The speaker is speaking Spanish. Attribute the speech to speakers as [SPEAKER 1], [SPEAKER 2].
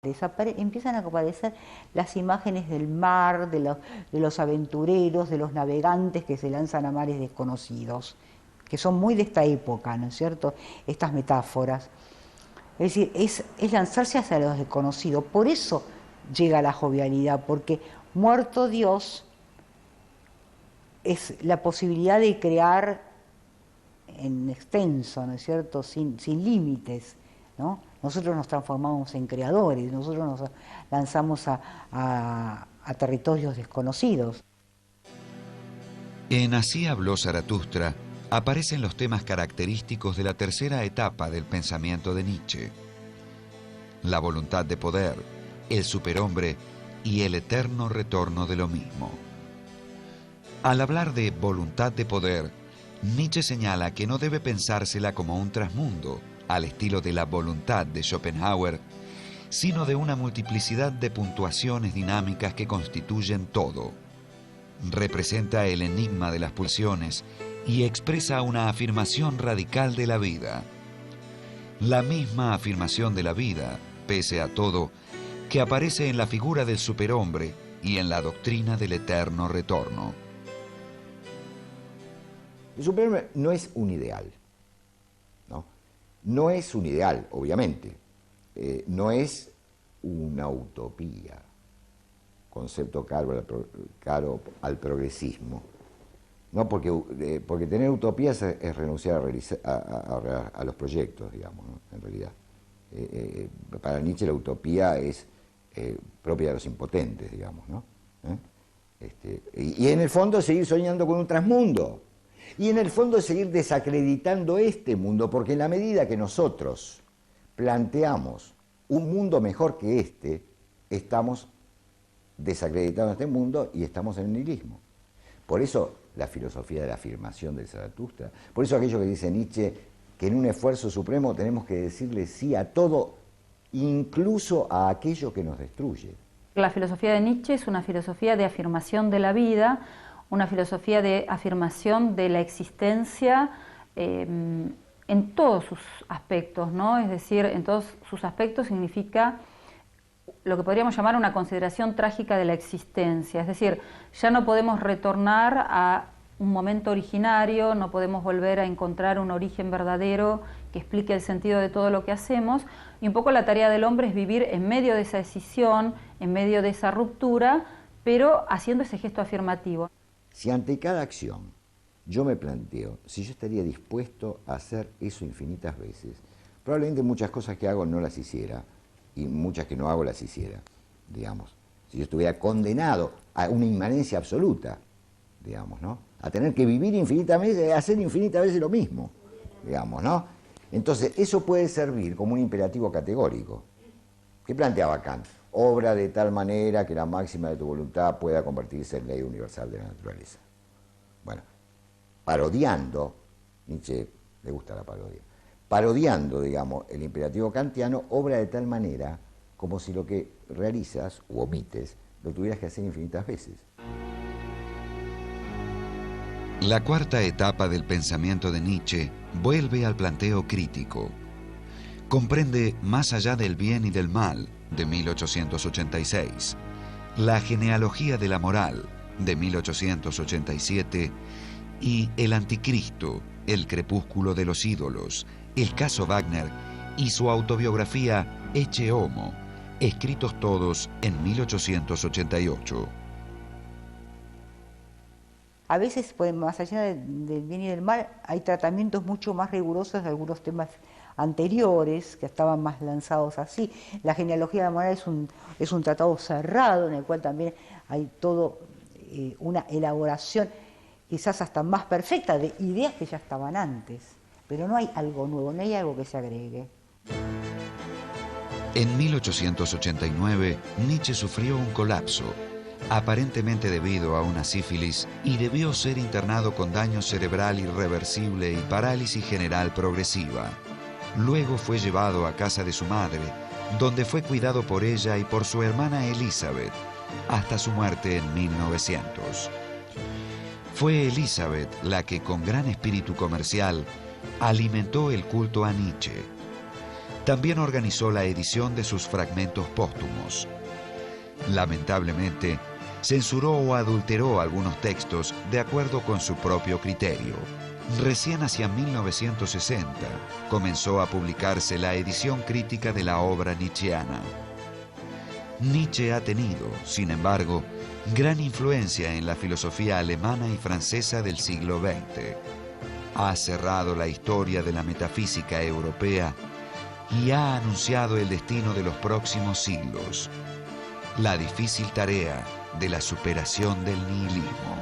[SPEAKER 1] Empiezan a aparecer las imágenes del mar, de los aventureros, de los navegantes que se lanzan a mares desconocidos, que son muy de esta época, ¿no es cierto? Estas metáforas. Es decir, es lanzarse hacia lo desconocido. Por eso llega la jovialidad, porque muerto Dios es la posibilidad de crear en extenso, ¿no es cierto?, sin límites, ¿no? Nosotros nos transformamos en creadores, nosotros nos lanzamos a territorios desconocidos.
[SPEAKER 2] En Así habló Zaratustra aparecen los temas característicos de la tercera etapa del pensamiento de Nietzsche: la voluntad de poder, el superhombre y el eterno retorno de lo mismo. Al hablar de voluntad de poder, Nietzsche señala que no debe pensársela como un trasmundo, al estilo de la voluntad de Schopenhauer, sino de una multiplicidad de puntuaciones dinámicas que constituyen todo. Representa el enigma de las pulsiones y expresa una afirmación radical de la vida. La misma afirmación de la vida, pese a todo, que aparece en la figura del superhombre y en la doctrina del eterno retorno.
[SPEAKER 3] El superhombre no es un ideal, ¿no? No es un ideal, obviamente. No es una utopía, concepto caro al progresismo. No, porque tener utopías es renunciar a los proyectos, digamos, ¿no? En realidad. Para Nietzsche la utopía es propia de los impotentes, digamos, ¿no? Y en el fondo seguir soñando con un trasmundo. Y en el fondo seguir desacreditando este mundo, porque en la medida que nosotros planteamos un mundo mejor que este, estamos desacreditando este mundo y estamos en el nihilismo. Por eso la filosofía de la afirmación del Zaratustra, por eso aquello que dice Nietzsche, que en un esfuerzo supremo tenemos que decirle sí a todo, incluso a aquello que nos destruye.
[SPEAKER 4] La filosofía de Nietzsche es una filosofía de afirmación de la vida, una filosofía de afirmación de la existencia en todos sus aspectos, ¿no? Es decir, en todos sus aspectos significa lo que podríamos llamar una consideración trágica de la existencia. Es decir, ya no podemos retornar a un momento originario, no podemos volver a encontrar un origen verdadero que explique el sentido de todo lo que hacemos, y un poco la tarea del hombre es vivir en medio de esa escisión, en medio de esa ruptura, pero haciendo ese gesto afirmativo.
[SPEAKER 3] Si ante cada acción yo me planteo si yo estaría dispuesto a hacer eso infinitas veces, probablemente muchas cosas que hago no las hiciera, y muchas que no hago las hiciera, digamos. Si yo estuviera condenado a una inmanencia absoluta, digamos, ¿no? A tener que vivir infinitamente, hacer infinitas veces lo mismo, digamos, ¿no? Entonces, eso puede servir como un imperativo categórico. ¿Qué planteaba Kant? Obra de tal manera que la máxima de tu voluntad pueda convertirse en ley universal de la naturaleza. Bueno, parodiando, Nietzsche le gusta la parodia, parodiando, digamos, el imperativo kantiano, obra de tal manera como si lo que realizas u omites lo tuvieras que hacer infinitas veces.
[SPEAKER 2] La cuarta etapa del pensamiento de Nietzsche vuelve al planteo crítico. Comprende Más allá del bien y del mal, de 1886, La genealogía de la moral, de 1887, y El anticristo, El crepúsculo de los ídolos, el caso Wagner y su autobiografía Ecce Homo, escritos todos en 1888.
[SPEAKER 1] A veces, pues, más allá del bien y del mal, hay tratamientos mucho más rigurosos de algunos temas anteriores, que estaban más lanzados así. La genealogía de la moral es un tratado cerrado, en el cual también hay todo una elaboración quizás hasta más perfecta de ideas que ya estaban antes. Pero no hay algo nuevo, no hay algo que se agregue.
[SPEAKER 2] En 1889, Nietzsche sufrió un colapso, aparentemente debido a una sífilis, y debió ser internado con daño cerebral irreversible y parálisis general progresiva. Luego fue llevado a casa de su madre, donde fue cuidado por ella y por su hermana Elizabeth, hasta su muerte en 1900. Fue Elizabeth la que, con gran espíritu comercial, alimentó el culto a Nietzsche. También organizó la edición de sus fragmentos póstumos. Lamentablemente, censuró o adulteró algunos textos de acuerdo con su propio criterio. Recién hacia 1960 comenzó a publicarse la edición crítica de la obra nietzscheana. Nietzsche ha tenido, sin embargo, gran influencia en la filosofía alemana y francesa del siglo XX. Ha cerrado la historia de la metafísica europea y ha anunciado el destino de los próximos siglos: la difícil tarea de la superación del nihilismo.